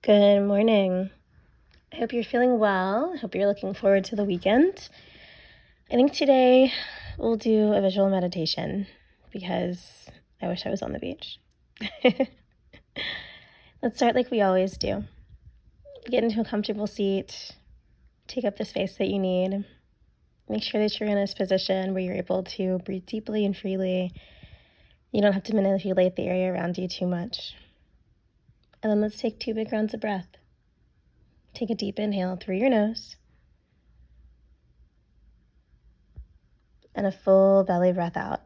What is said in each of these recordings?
Good morning. I hope you're feeling well. I hope you're looking forward to the weekend. I think today we'll do a visual meditation because I wish I was on the beach. Let's start like we always do. Get into a comfortable seat. Take up the space that you need. Make sure that you're in a position where you're able to breathe deeply and freely. You don't have to manipulate the area around you too much. And then let's take 2 big rounds of breath. Take a deep inhale through your nose and a full belly breath out.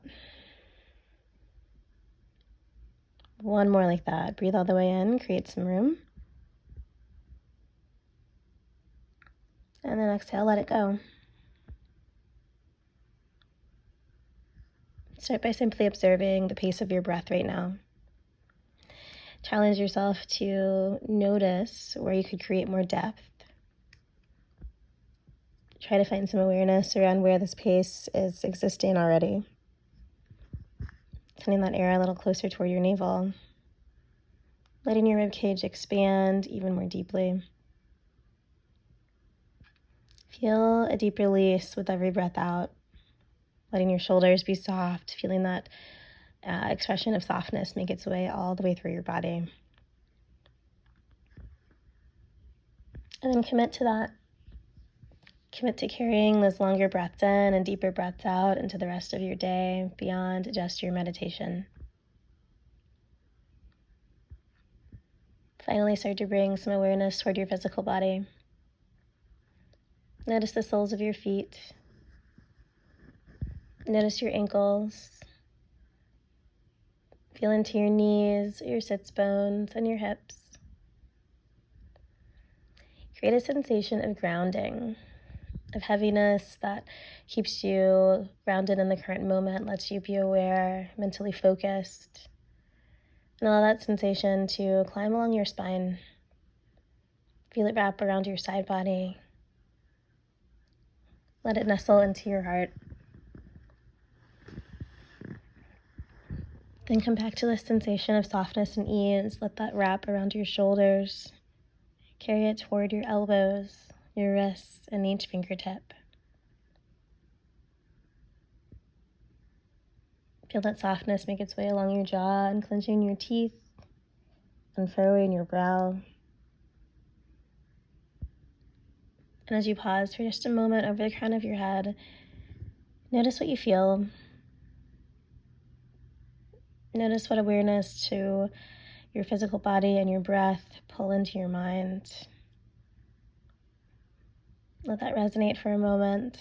One more like that. Breathe all the way in, create some room. And then exhale, let it go. Start by simply observing the pace of your breath right now. Challenge yourself to notice where you could create more depth. Try to find some awareness around where this pace is existing already. Sending that air a little closer toward your navel. Letting your ribcage expand even more deeply. Feel a deep release with every breath out. Letting your shoulders be soft, feeling that expression of softness make its way all the way through your body. And then commit to that. Commit to carrying those longer breaths in and deeper breaths out into the rest of your day beyond just your meditation. Finally, start to bring some awareness toward your physical body. Notice the soles of your feet. Notice your ankles. Feel into your knees, your sits bones, and your hips. Create a sensation of grounding, of heaviness that keeps you grounded in the current moment, lets you be aware, mentally focused. And allow that sensation to climb along your spine. Feel it wrap around your side body. Let it nestle into your heart. Then come back to this sensation of softness and ease. Let that wrap around your shoulders. Carry it toward your elbows, your wrists, and each fingertip. Feel that softness make its way along your jaw, unclenching your teeth, unfurrowing your brow. And as you pause for just a moment over the crown of your head, notice what you feel. Notice what awareness to your physical body and your breath pull into your mind. Let that resonate for a moment.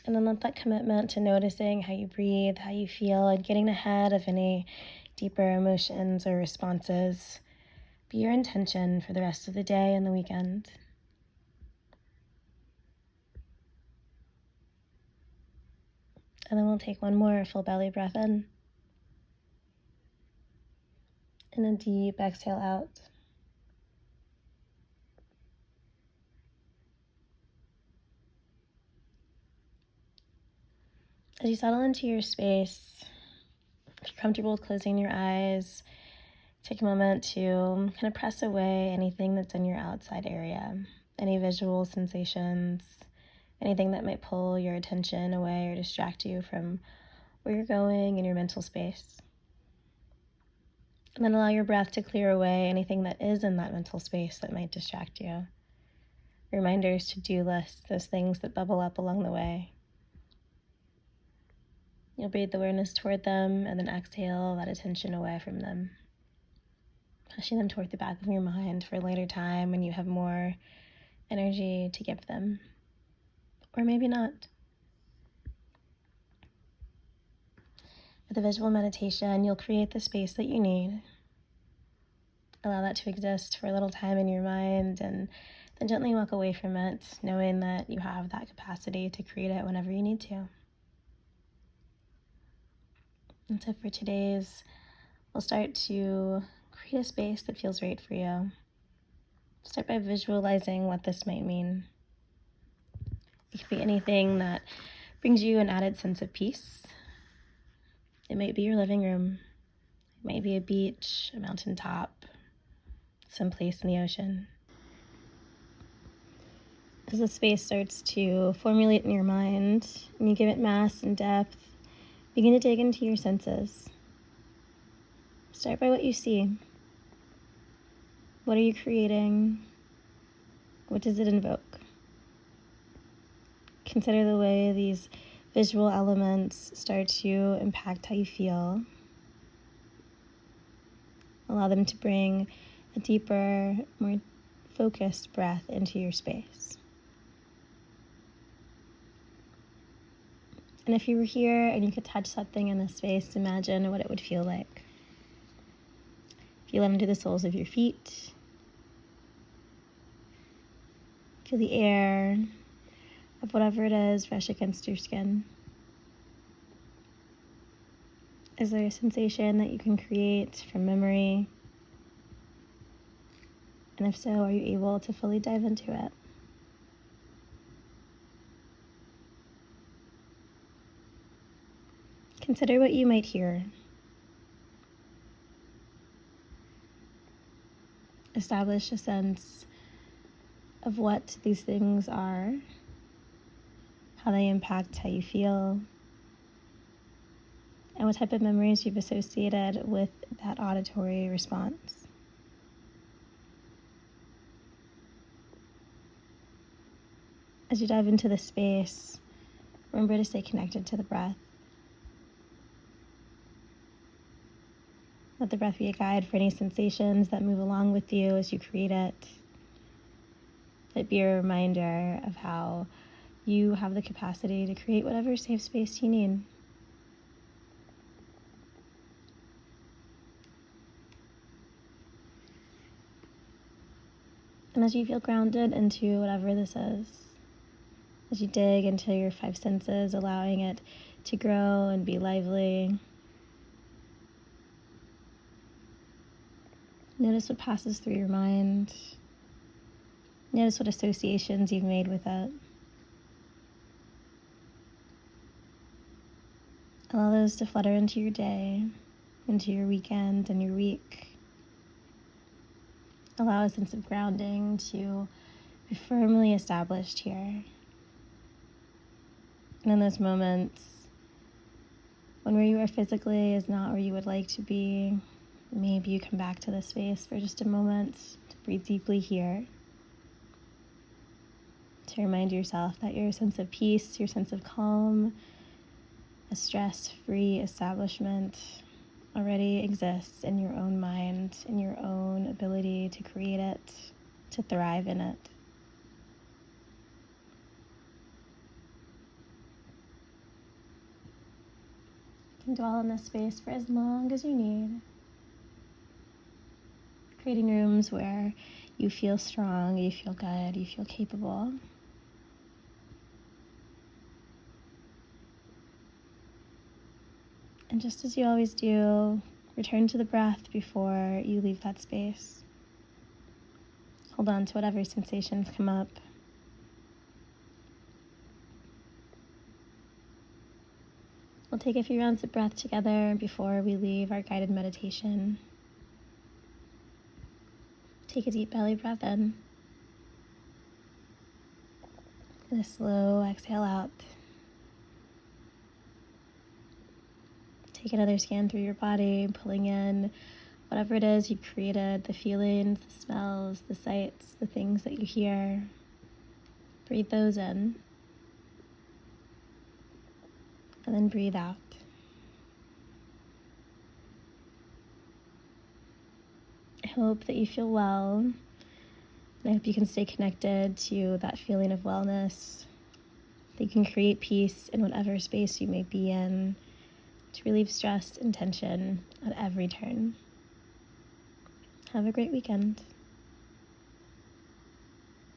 And then let that commitment to noticing how you breathe, how you feel, and getting ahead of any deeper emotions or responses be your intention for the rest of the day and the weekend. And then we'll take one more full belly breath in. And a deep exhale out. As you settle into your space, if you're comfortable with closing your eyes, take a moment to kind of press away anything that's in your outside area, any visual sensations, anything that might pull your attention away or distract you from where you're going in your mental space. And then allow your breath to clear away anything that is in that mental space that might distract you. Reminders, to-do lists, those things that bubble up along the way. You'll breathe awareness toward them and then exhale that attention away from them. Pushing them toward the back of your mind for a later time when you have more energy to give them. Or maybe not. With a visual meditation, you'll create the space that you need. Allow that to exist for a little time in your mind and then gently walk away from it, knowing that you have that capacity to create it whenever you need to. And so for today's, we'll start to create a space that feels right for you. Start by visualizing what this might mean. It could be anything that brings you an added sense of peace, It might be your living room. It might be a beach, a mountaintop, someplace in the ocean. As the space starts to formulate in your mind and you give it mass and depth, begin to dig into your senses. Start by what you see. What are you creating? What does it invoke? Consider the way these visual elements start to impact how you feel. Allow them to bring a deeper, more focused breath into your space. And if you were here and you could touch something in this space, imagine what it would feel like. Feel into the soles of your feet. Feel the air of whatever it is brush against your skin. Is there a sensation that you can create from memory? And if so, are you able to fully dive into it? Consider what you might hear. Establish a sense of what these things are, how they impact how you feel, and what type of memories you've associated with that auditory response. As you dive into the space, remember to stay connected to the breath. Let the breath be a guide for any sensations that move along with you as you create it. Let it be a reminder of how you have the capacity to create whatever safe space you need. And as you feel grounded into whatever this is, as you dig into your five senses, allowing it to grow and be lively, notice what passes through your mind. Notice what associations you've made with it. Allow those to flutter into your day, into your weekend and your week. Allow a sense of grounding to be firmly established here. And in those moments, when where you are physically is not where you would like to be, maybe you come back to this space for just a moment to breathe deeply here. To remind yourself that your sense of peace, your sense of calm, a stress-free establishment already exists in your own mind, in your own ability to create it, to thrive in it. You can dwell in this space for as long as you need, creating rooms where you feel strong, you feel good, you feel capable. And just as you always do, return to the breath before you leave that space. Hold on to whatever sensations come up. We'll take a few rounds of breath together before we leave our guided meditation. Take a deep belly breath in. And a slow exhale out. Take another scan through your body, pulling in whatever it is you've created, the feelings, the smells, the sights, the things that you hear. Breathe those in. And then breathe out. I hope that you feel well. And I hope you can stay connected to that feeling of wellness. That you can create peace in whatever space you may be in, to relieve stress and tension at every turn. Have a great weekend.